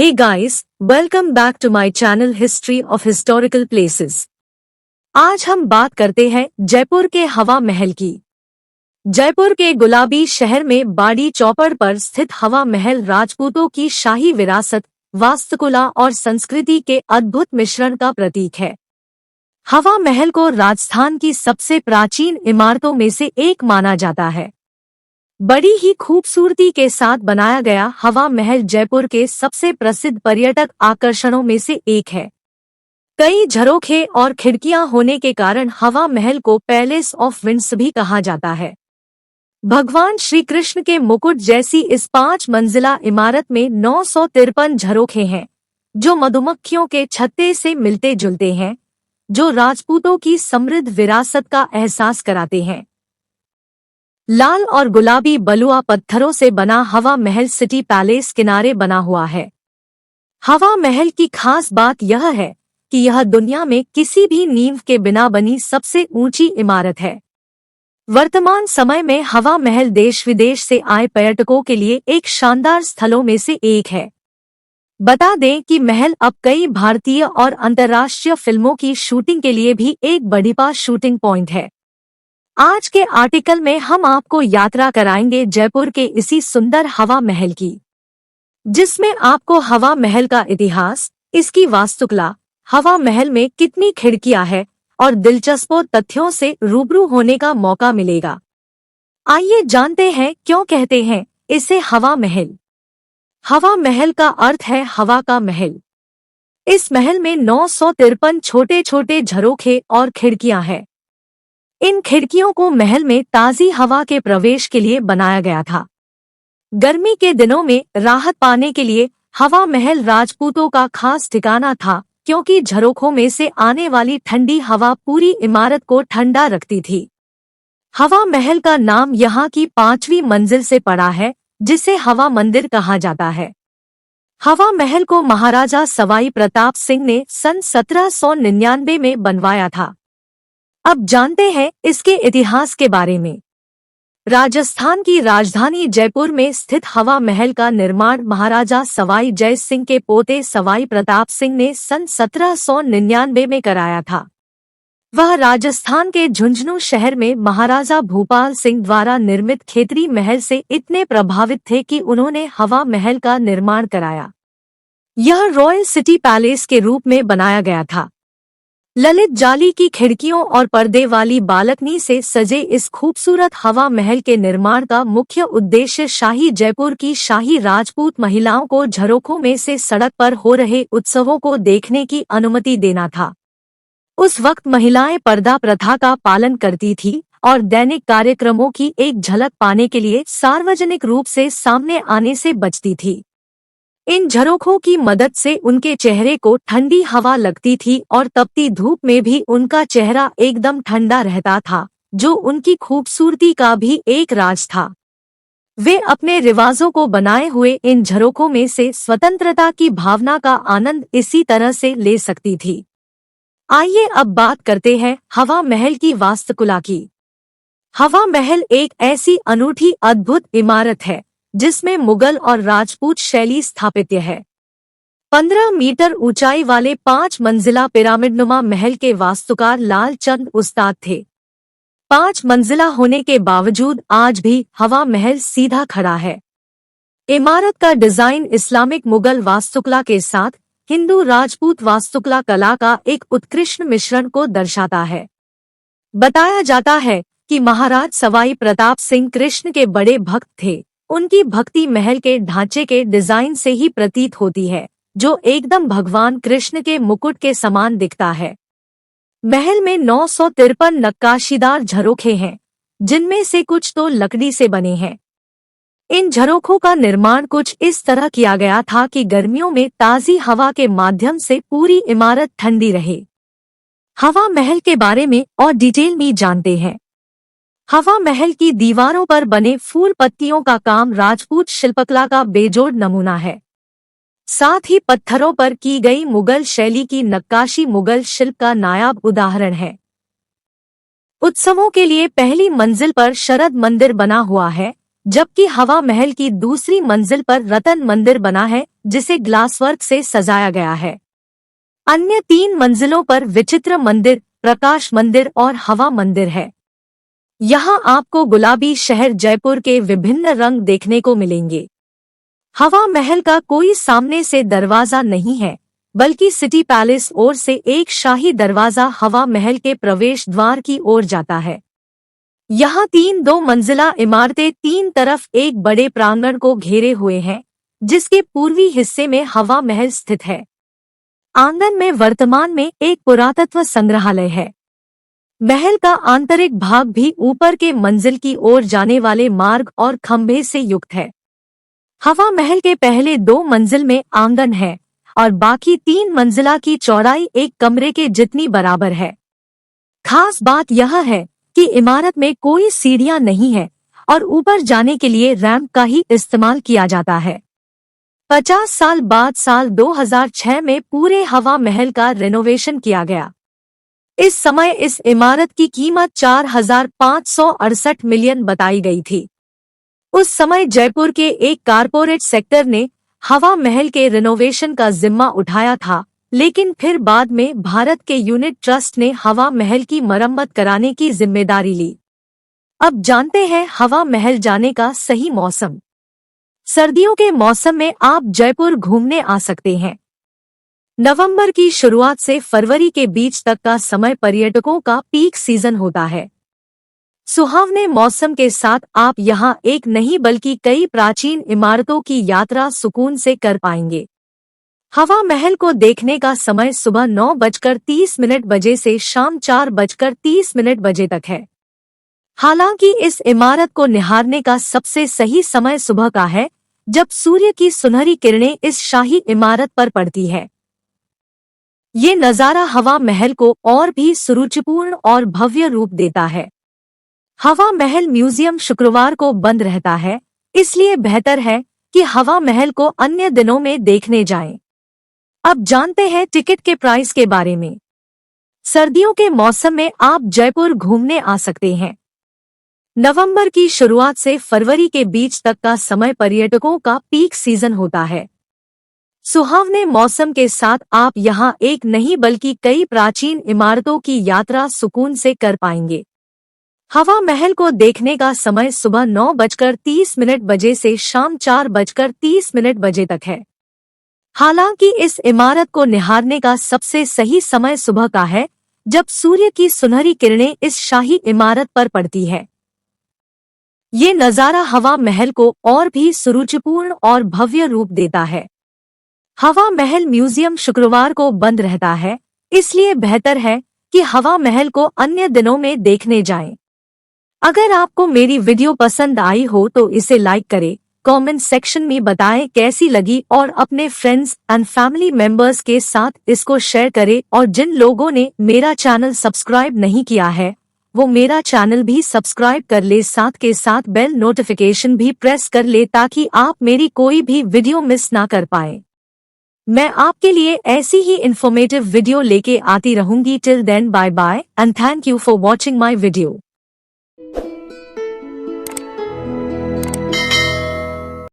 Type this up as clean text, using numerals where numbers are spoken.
Hey guys, welcome back to my channel History of Historical Places। आज हम बात करते हैं जयपुर के हवा महल की। जयपुर के गुलाबी शहर में बाड़ी चौपड़ पर स्थित हवा महल राजपूतों की शाही विरासत, वास्तुकला और संस्कृति के अद्भुत मिश्रण का प्रतीक है। हवा महल को राजस्थान की सबसे प्राचीन इमारतों में से एक माना जाता है। बड़ी ही खूबसूरती के साथ बनाया गया हवा महल जयपुर के सबसे प्रसिद्ध पर्यटक आकर्षणों में से एक है। कई झरोखे और खिड़कियां होने के कारण हवा महल को पैलेस ऑफ विंड्स भी कहा जाता है। भगवान श्री कृष्ण के मुकुट जैसी इस 5 मंजिला इमारत में 953 झरोखे हैं, जो मधुमक्खियों के छत्ते से मिलते जुलते हैं, जो राजपूतों की समृद्ध विरासत का एहसास कराते हैं। लाल और गुलाबी बलुआ पत्थरों से बना हवा महल सिटी पैलेस किनारे बना हुआ है। हवा महल की खास बात यह है कि यह दुनिया में किसी भी नींव के बिना बनी सबसे ऊंची इमारत है। वर्तमान समय में हवा महल देश विदेश से आए पर्यटकों के लिए एक शानदार स्थलों में से एक है। बता दें कि महल अब कई भारतीय और अंतर्राष्ट्रीय फिल्मों की शूटिंग के लिए भी एक बढ़िया शूटिंग पॉइंट है। आज के आर्टिकल में हम आपको यात्रा कराएंगे जयपुर के इसी सुंदर हवा महल की, जिसमें आपको हवा महल का इतिहास, इसकी वास्तुकला, हवा महल में कितनी खिड़कियां हैं और दिलचस्प तथ्यों से रूबरू होने का मौका मिलेगा। आइए जानते हैं क्यों कहते हैं इसे हवा महल। हवा महल का अर्थ है हवा का महल। इस महल में 953 छोटे छोटे झरोखे और खिड़कियां हैं। इन खिड़कियों को महल में ताज़ी हवा के प्रवेश के लिए बनाया गया था। गर्मी के दिनों में राहत पाने के लिए हवा महल राजपूतों का खास ठिकाना था, क्योंकि झरोखों में से आने वाली ठंडी हवा पूरी इमारत को ठंडा रखती थी। हवा महल का नाम यहाँ की 5वीं मंजिल से पड़ा है, जिसे हवा मंदिर कहा जाता है। हवा महल को महाराजा सवाई प्रताप सिंह ने सन 1799 में बनवाया था। अब जानते हैं इसके इतिहास के बारे में। राजस्थान की राजधानी जयपुर में स्थित हवा महल का निर्माण महाराजा सवाई जय सिंह के पोते सवाई प्रताप सिंह ने सन 1799 में कराया था। वह राजस्थान के झुंझुनू शहर में महाराजा भूपाल सिंह द्वारा निर्मित खेतरी महल से इतने प्रभावित थे कि उन्होंने हवा महल का निर्माण कराया। यह रॉयल सिटी पैलेस के रूप में बनाया गया था। ललित जाली की खिड़कियों और पर्दे वाली बालकनी से सजे इस खूबसूरत हवा महल के निर्माण का मुख्य उद्देश्य शाही जयपुर की शाही राजपूत महिलाओं को झरोखों में से सड़क पर हो रहे उत्सवों को देखने की अनुमति देना था। उस वक्त महिलाएं पर्दा प्रथा का पालन करती थी और दैनिक कार्यक्रमों की एक झलक पाने के लिए सार्वजनिक रूप से सामने आने से बचती थी। इन झरोखों की मदद से उनके चेहरे को ठंडी हवा लगती थी और तपती धूप में भी उनका चेहरा एकदम ठंडा रहता था, जो उनकी खूबसूरती का भी एक राज था। वे अपने रिवाजों को बनाए हुए इन झरोखों में से स्वतंत्रता की भावना का आनंद इसी तरह से ले सकती थी। आइए अब बात करते हैं हवा महल की वास्तुकला की। हवा महल एक ऐसी अनूठी अद्भुत इमारत है जिसमें मुगल और राजपूत शैली स्थापित्य है। 15 मीटर ऊंचाई वाले 5 मंजिला पिरामिडनुमा महल के वास्तुकार लाल चंद उस्ताद थे। 5 मंजिला होने के बावजूद आज भी हवा महल सीधा खड़ा है। इमारत का डिजाइन इस्लामिक मुगल वास्तुकला के साथ हिंदू राजपूत वास्तुकला कला का एक उत्कृष्ट मिश्रण को दर्शाता है। बताया जाता है कि महाराज सवाई प्रताप सिंह कृष्ण के बड़े भक्त थे। उनकी भक्ति महल के ढांचे के डिजाइन से ही प्रतीत होती है, जो एकदम भगवान कृष्ण के मुकुट के समान दिखता है। महल में 953 नक्काशीदार झरोखे हैं, जिनमें से कुछ तो लकड़ी से बने हैं। इन झरोखों का निर्माण कुछ इस तरह किया गया था कि गर्मियों में ताज़ी हवा के माध्यम से पूरी इमारत ठंडी रहे। हवा महल के बारे में और डिटेल में जानते हैं। हवा महल की दीवारों पर बने फूल पत्तियों का काम राजपूत शिल्पकला का बेजोड़ नमूना है। साथ ही पत्थरों पर की गई मुगल शैली की नक्काशी मुगल शिल्प का नायाब उदाहरण है। उत्सवों के लिए पहली मंजिल पर शरद मंदिर बना हुआ है, जबकि हवा महल की दूसरी मंजिल पर रतन मंदिर बना है जिसे ग्लासवर्क से सजाया गया है। अन्य 3 मंजिलों पर विचित्र मंदिर, प्रकाश मंदिर और हवा मंदिर है। यहाँ आपको गुलाबी शहर जयपुर के विभिन्न रंग देखने को मिलेंगे। हवा महल का कोई सामने से दरवाजा नहीं है, बल्कि सिटी पैलेस ओर से एक शाही दरवाजा हवा महल के प्रवेश द्वार की ओर जाता है। यहाँ 3 2 मंजिला इमारतें 3 तरफ एक बड़े प्रांगण को घेरे हुए हैं, जिसके पूर्वी हिस्से में हवा महल स्थित है। आंगन में वर्तमान में एक पुरातत्व संग्रहालय है। महल का आंतरिक भाग भी ऊपर के मंजिल की ओर जाने वाले मार्ग और खंभे से युक्त है। हवा महल के पहले 2 मंजिल में आंगन है और बाकी 3 मंजिला की चौड़ाई एक कमरे के जितनी बराबर है। खास बात यह है कि इमारत में कोई सीढ़ियां नहीं है और ऊपर जाने के लिए रैंप का ही इस्तेमाल किया जाता है। 50 साल बाद साल 2006 में पूरे हवा महल का रेनोवेशन किया गया। इस समय इस इमारत की कीमत 4,568 मिलियन बताई गई थी। उस समय जयपुर के एक कारपोरेट सेक्टर ने हवा महल के रिनोवेशन का जिम्मा उठाया था, लेकिन फिर बाद में भारत के यूनिट ट्रस्ट ने हवा महल की मरम्मत कराने की जिम्मेदारी ली। अब जानते हैं हवा महल जाने का सही मौसम। सर्दियों के मौसम में आप जयपुर घूमने आ सकते हैं। नवंबर की शुरुआत से फरवरी के बीच तक का समय पर्यटकों का पीक सीजन होता है। सुहावने मौसम के साथ आप यहाँ एक नहीं बल्कि कई प्राचीन इमारतों की यात्रा सुकून से कर पाएंगे। हवा महल को देखने का समय सुबह 9:30 बजे से शाम 4:30 बजे तक है। हालांकि इस इमारत को निहारने का सबसे सही समय सुबह का है, जब सूर्य की सुनहरी किरणें इस शाही इमारत पर पड़ती है। ये नजारा हवा महल को और भी सुरुचिपूर्ण और भव्य रूप देता है। हवा महल म्यूजियम शुक्रवार को बंद रहता है, इसलिए बेहतर है कि हवा महल को अन्य दिनों में देखने जाएं। अब जानते हैं टिकट के प्राइस के बारे में। सर्दियों के मौसम में आप जयपुर घूमने आ सकते हैं। नवंबर की शुरुआत से फरवरी के बीच तक का समय पर्यटकों का पीक सीजन होता है। सुहावने मौसम के साथ आप यहाँ एक नहीं बल्कि कई प्राचीन इमारतों की यात्रा सुकून से कर पाएंगे। हवा महल को देखने का समय सुबह 9:30 बजे से शाम 4:30 बजे तक है। हालांकि इस इमारत को निहारने का सबसे सही समय सुबह का है, जब सूर्य की सुनहरी किरणें इस शाही इमारत पर पड़ती है। ये नजारा हवा महल को और भी सुरुचिपूर्ण और भव्य रूप देता है। हवा महल म्यूजियम शुक्रवार को बंद रहता है, इसलिए बेहतर है कि हवा महल को अन्य दिनों में देखने जाएं। अगर आपको मेरी वीडियो पसंद आई हो तो इसे लाइक करें, कमेंट सेक्शन में बताएं कैसी लगी और अपने फ्रेंड्स एंड फैमिली मेंबर्स के साथ इसको शेयर करें। और जिन लोगों ने मेरा चैनल सब्सक्राइब नहीं किया है, वो मेरा चैनल भी सब्सक्राइब कर ले, साथ के साथ बेल नोटिफिकेशन भी प्रेस कर ले, ताकि आप मेरी कोई भी वीडियो मिस ना कर पाए। मैं आपके लिए ऐसी ही इन्फॉर्मेटिव वीडियो लेके आती रहूंगी। Till then bye bye and thank you for watching my video.